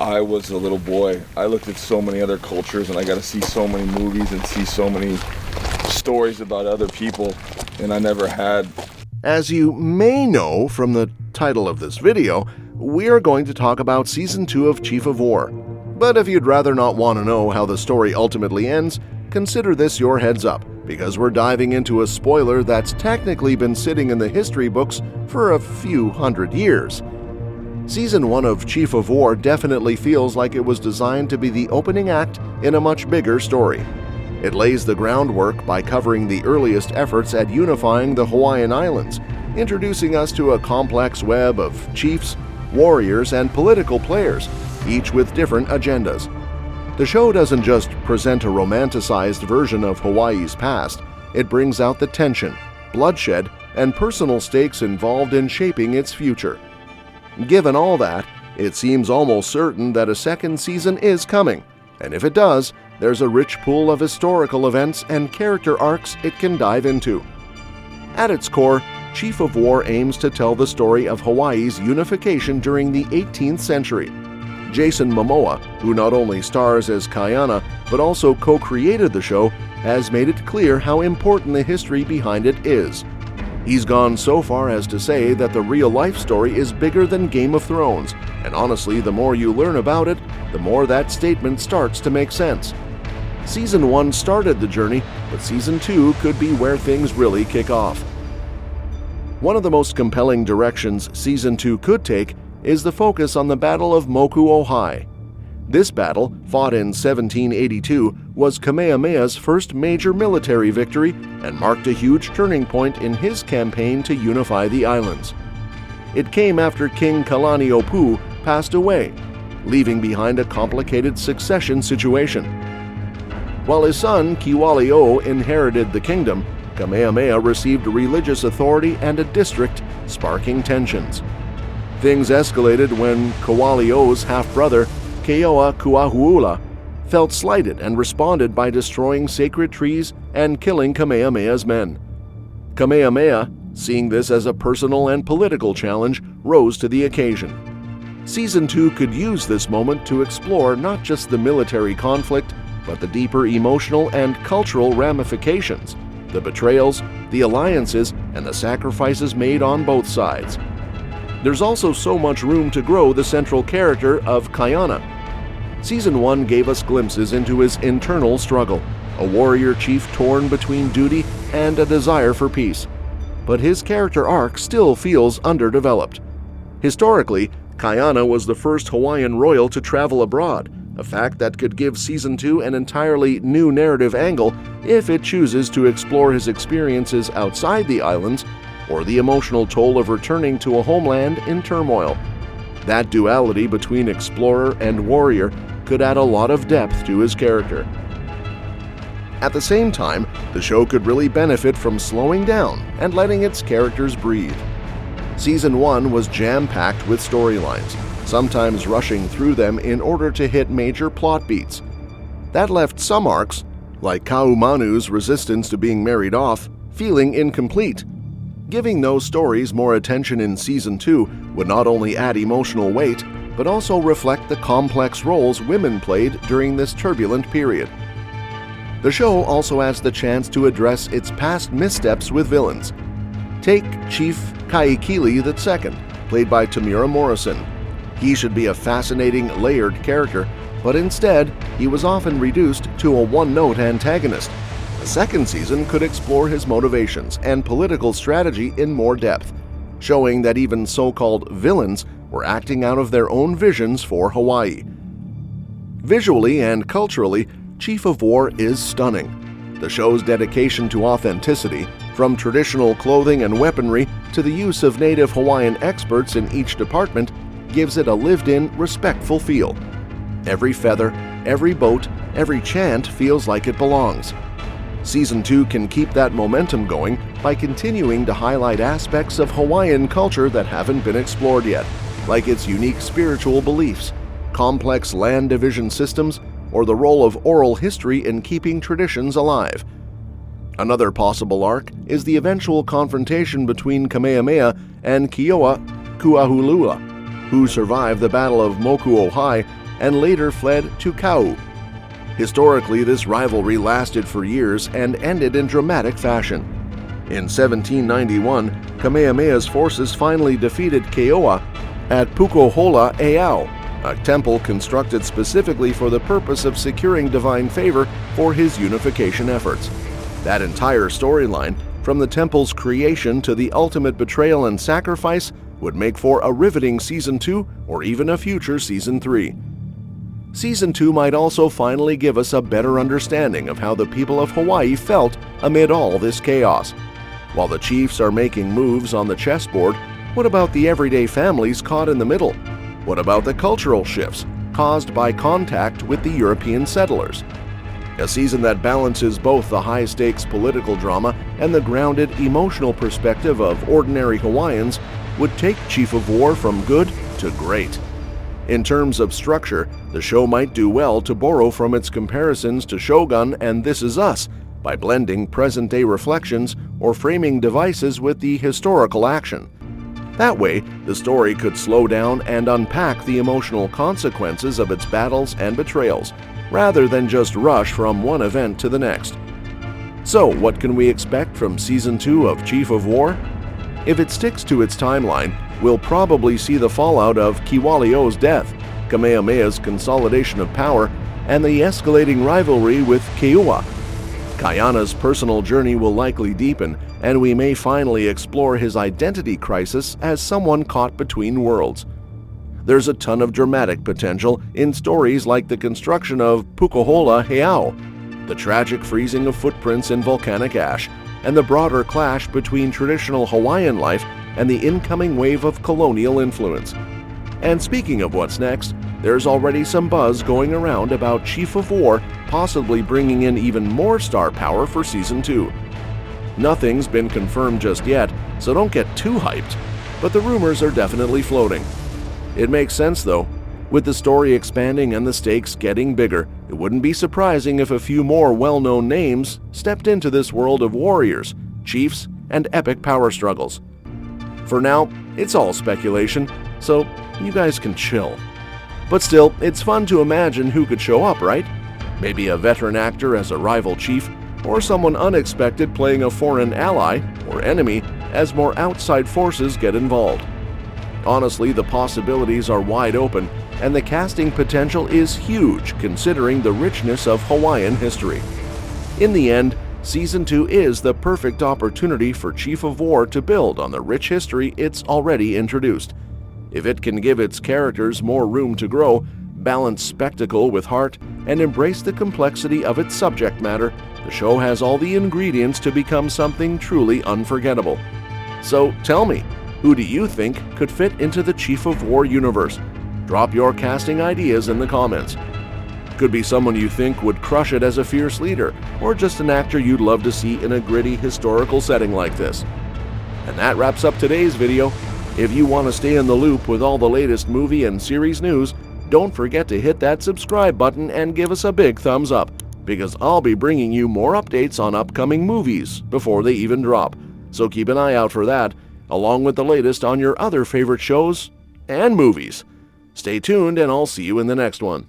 I was a little boy, I looked at so many other cultures and I got to see so many movies and see so many stories about other people, and I never had. As you may know from the title of this video, we are going to talk about Season 2 of Chief of War. But if you'd rather not want to know how the story ultimately ends, consider this your heads up, because we're diving into a spoiler that's technically been sitting in the history books for a few hundred years. Season 1 of Chief of War definitely feels like it was designed to be the opening act in a much bigger story. It lays the groundwork by covering the earliest efforts at unifying the Hawaiian Islands, introducing us to a complex web of chiefs, warriors, and political players, each with different agendas. The show doesn't just present a romanticized version of Hawaii's past, it brings out the tension, bloodshed, and personal stakes involved in shaping its future. Given all that, it seems almost certain that a second season is coming, and if it does, there's a rich pool of historical events and character arcs it can dive into. At its core, Chief of War aims to tell the story of Hawaii's unification during the 18th century. Jason Momoa, who not only stars as Kaʻiana but also co-created the show, has made it clear how important the history behind it is. He's gone so far as to say that the real-life story is bigger than Game of Thrones, and honestly, the more you learn about it, the more that statement starts to make sense. Season 1 started the journey, but Season 2 could be where things really kick off. One of the most compelling directions Season 2 could take is the focus on the Battle of Moku Ohai. This battle, fought in 1782, was Kamehameha's first major military victory and marked a huge turning point in his campaign to unify the islands. It came after King Kalaniʻopuʻu passed away, leaving behind a complicated succession situation. While his son Kiwalao inherited the kingdom, Kamehameha received religious authority and a district, sparking tensions. Things escalated when Kiwalao's half-brother, Keokuāhula, felt slighted and responded by destroying sacred trees and killing Kamehameha's men. Kamehameha, seeing this as a personal and political challenge, rose to the occasion. Season 2 could use this moment to explore not just the military conflict, but the deeper emotional and cultural ramifications, the betrayals, the alliances, and the sacrifices made on both sides. There's also so much room to grow the central character of Kaʻiana. Season 1 gave us glimpses into his internal struggle, a warrior chief torn between duty and a desire for peace. But his character arc still feels underdeveloped. Historically, Kaʻiana was the first Hawaiian royal to travel abroad, a fact that could give Season 2 an entirely new narrative angle if it chooses to explore his experiences outside the islands or the emotional toll of returning to a homeland in turmoil. That duality between explorer and warrior could add a lot of depth to his character. At the same time, the show could really benefit from slowing down and letting its characters breathe. Season 1 was jam-packed with storylines, sometimes rushing through them in order to hit major plot beats. That left some arcs, like Kaʻahumanu's resistance to being married off, feeling incomplete. Giving those stories more attention in Season 2 would not only add emotional weight, but also reflect the complex roles women played during this turbulent period. The show also has the chance to address its past missteps with villains. Take Chief Kaikili II, played by Tamira Morrison. He should be a fascinating, layered character, but instead, he was often reduced to a one-note antagonist. A second season could explore his motivations and political strategy in more depth, showing that even so-called villains were acting out of their own visions for Hawaii. Visually and culturally, Chief of War is stunning. The show's dedication to authenticity, from traditional clothing and weaponry to the use of native Hawaiian experts in each department, gives it a lived-in, respectful feel. Every feather, every boat, every chant feels like it belongs. Season 2 can keep that momentum going by continuing to highlight aspects of Hawaiian culture that haven't been explored yet, like its unique spiritual beliefs, complex land division systems, or the role of oral history in keeping traditions alive. Another possible arc is the eventual confrontation between Kamehameha and Keokuāhulu, who survived the Battle of Moku Ohai and later fled to Kau. Historically, this rivalry lasted for years and ended in dramatic fashion. In 1791, Kamehameha's forces finally defeated Keoa at Pukohola Eau, a temple constructed specifically for the purpose of securing divine favor for his unification efforts. That entire storyline, from the temple's creation to the ultimate betrayal and sacrifice, would make for a riveting Season 2 or even a future Season 3. Season 2 might also finally give us a better understanding of how the people of Hawaii felt amid all this chaos. While the chiefs are making moves on the chessboard, what about the everyday families caught in the middle? What about the cultural shifts caused by contact with the European settlers? A season that balances both the high-stakes political drama and the grounded emotional perspective of ordinary Hawaiians would take Chief of War from good to great. In terms of structure, the show might do well to borrow from its comparisons to Shogun and This Is Us by blending present-day reflections or framing devices with the historical action. That way, the story could slow down and unpack the emotional consequences of its battles and betrayals, rather than just rush from one event to the next. So, what can we expect from Season 2 of Chief of War? If it sticks to its timeline, we'll probably see the fallout of Kiwalio's death, Kamehameha's consolidation of power, and the escalating rivalry with Keoa. Kaʻiana's personal journey will likely deepen, and we may finally explore his identity crisis as someone caught between worlds. There's a ton of dramatic potential in stories like the construction of Pukohola Heiau, the tragic freezing of footprints in volcanic ash, and the broader clash between traditional Hawaiian life and the incoming wave of colonial influence. And speaking of what's next, there's already some buzz going around about Chief of War possibly bringing in even more star power for Season 2. Nothing's been confirmed just yet, so don't get too hyped, but the rumors are definitely floating. It makes sense though. With the story expanding and the stakes getting bigger, it wouldn't be surprising if a few more well-known names stepped into this world of warriors, chiefs, and epic power struggles. For now, it's all speculation, so you guys can chill. But still, it's fun to imagine who could show up, right? Maybe a veteran actor as a rival chief, or someone unexpected playing a foreign ally or enemy as more outside forces get involved. Honestly, the possibilities are wide open, and the casting potential is huge considering the richness of Hawaiian history. In the end, Season 2 is the perfect opportunity for Chief of War to build on the rich history it's already introduced. If it can give its characters more room to grow, balance spectacle with heart, and embrace the complexity of its subject matter, the show has all the ingredients to become something truly unforgettable. So tell me, who do you think could fit into the Chief of War universe? Drop your casting ideas in the comments. Could be someone you think would crush it as a fierce leader, or just an actor you'd love to see in a gritty historical setting like this. And that wraps up today's video. If you want to stay in the loop with all the latest movie and series news, don't forget to hit that subscribe button and give us a big thumbs up, because I'll be bringing you more updates on upcoming movies before they even drop. So keep an eye out for that, along with the latest on your other favorite shows and movies. Stay tuned, and I'll see you in the next one.